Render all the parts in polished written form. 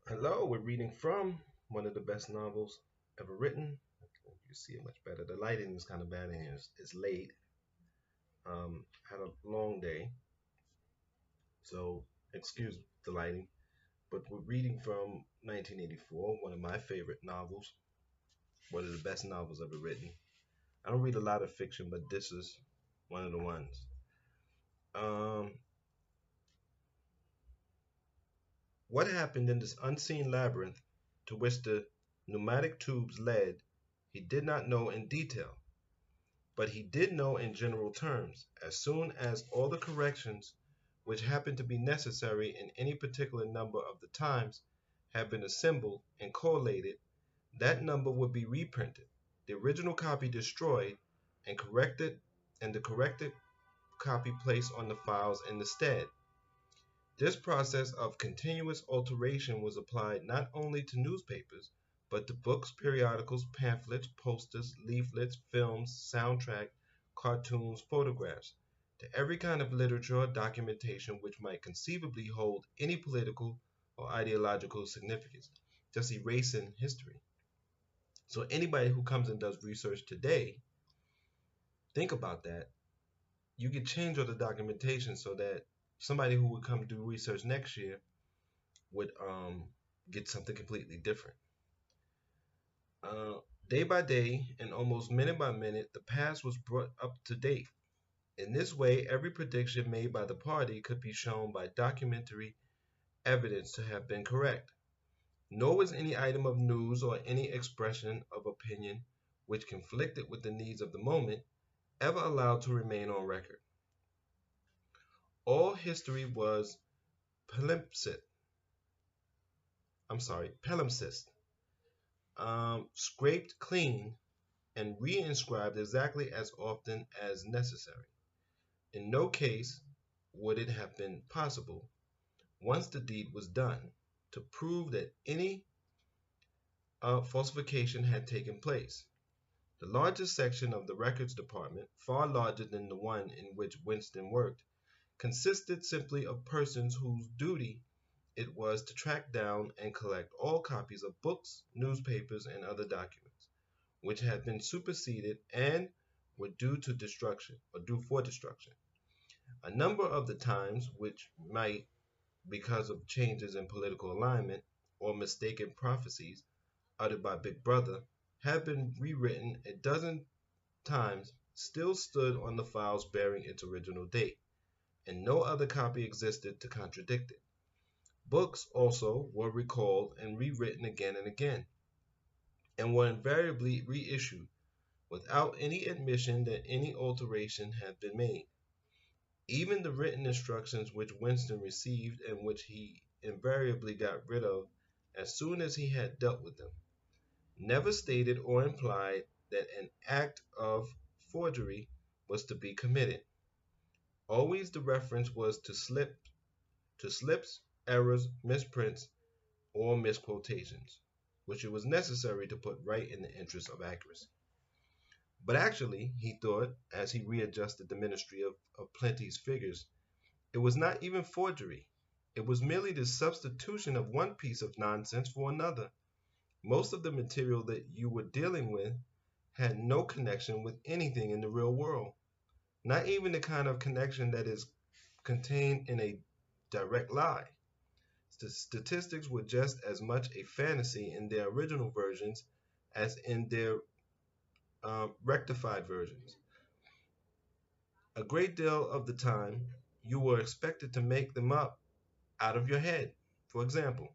Hello, we're reading from one of the best novels ever written. You see it much better. The lighting is kind of bad in here. It's late. Had a long day, so excuse the lighting. But we're reading from 1984, one of my favorite novels, one of the best novels ever written. I don't read a lot of fiction, but this is one of the ones. Um, what happened in this unseen labyrinth to which the pneumatic tubes led, he did not know in detail. But he did know in general terms, as soon as all the corrections which happened to be necessary in any particular number of the times had been assembled and collated, that number would be reprinted, the original copy destroyed, and corrected, and the corrected copy placed on the files in the stead. This process of continuous alteration was applied not only to newspapers, but to books, periodicals, pamphlets, posters, leaflets, films, soundtrack, cartoons, photographs, to every kind of literature or documentation which might conceivably hold any political or ideological significance, just erasing history. So anybody who comes and does research today, think about that. You could change all the documentation so that somebody who would come do research next year would get something completely different. Uh, Day by day and almost minute by minute, the past was brought up to date. In this way, every prediction made by the party could be shown by documentary evidence to have been correct. Nor was any item of news or any expression of opinion which conflicted with the needs of the moment ever allowed to remain on record. All history was palimpsest. Palimpsest, scraped clean and reinscribed exactly as often as necessary. In no case would it have been possible, once the deed was done, to prove that any falsification had taken place. The largest section of the records department, far larger than the one in which Winston worked, consisted simply of persons whose duty it was to track down and collect all copies of books, newspapers, and other documents which had been superseded and were due to destruction or due for destruction. A number of the times which might, because of changes in political alignment or mistaken prophecies uttered by Big Brother, have been rewritten a dozen times, still stood on the files bearing its original date, and no other copy existed to contradict it. Books also were recalled and rewritten again and again, and were invariably reissued without any admission that any alteration had been made. Even the written instructions which Winston received and which he invariably got rid of as soon as he had dealt with them, never stated or implied that an act of forgery was to be committed. Always the reference was to slips, errors, misprints, or misquotations, which it was necessary to put right in the interest of accuracy. But actually, he thought, as he readjusted the Ministry of Plenty's figures, it was not even forgery. It was merely the substitution of one piece of nonsense for another. Most of the material that you were dealing with had no connection with anything in the real world, not even the kind of connection that is contained in a direct lie. Statistics were just as much a fantasy in their original versions as in their rectified versions. A great deal of the time, you were expected to make them up out of your head. For example,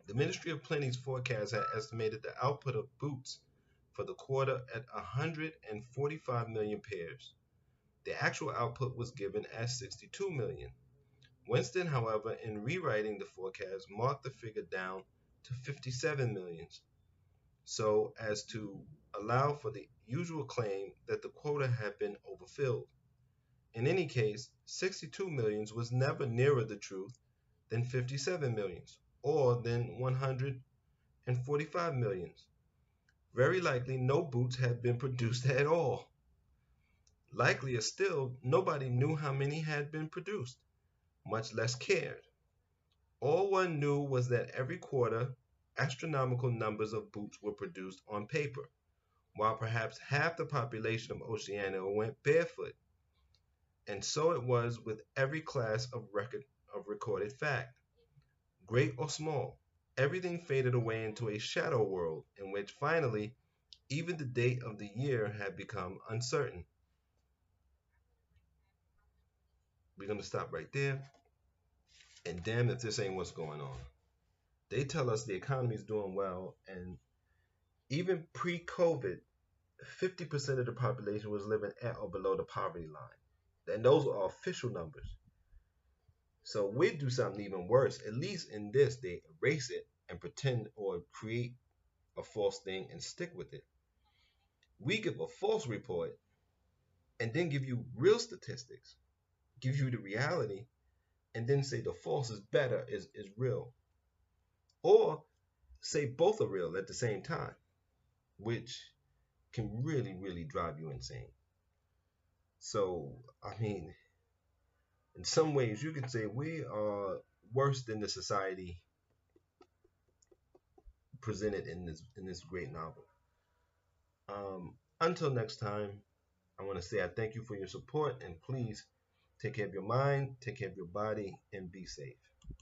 the Ministry of Plenty's forecast had estimated the output of boots for the quarter at 145 million pairs. The actual output was given as 62 million. Winston, however, in rewriting the forecast, marked the figure down to 57 millions, so as to allow for the usual claim that the quota had been overfilled. In any case, 62 millions was never nearer the truth than 57 millions, or than 145 millions. Very likely no boots had been produced at all. Likelier still, nobody knew how many had been produced, much less cared. All one knew was that every quarter, astronomical numbers of boots were produced on paper, while perhaps half the population of Oceania went barefoot. And so it was with every class of recorded fact, great or small. Everything faded away into a shadow world in which finally even the date of the year had become uncertain. We're going to stop right there. And damn if this ain't what's going on. They tell us the economy is doing well, and even pre COVID, 50% of the population was living at or below the poverty line. And those are official numbers. So we do something even worse. At least in this, they erase it and pretend or create a false thing and stick with it. We give a false report and then give you real statistics, give you the reality, and then say the false is better, is real. Or say both are real at the same time, which can really, really drive you insane. So, I mean, in some ways, you can say we are worse than the society presented in this great novel. Until next time, I want to say I thank you for your support, and please take care of your mind, take care of your body, and be safe.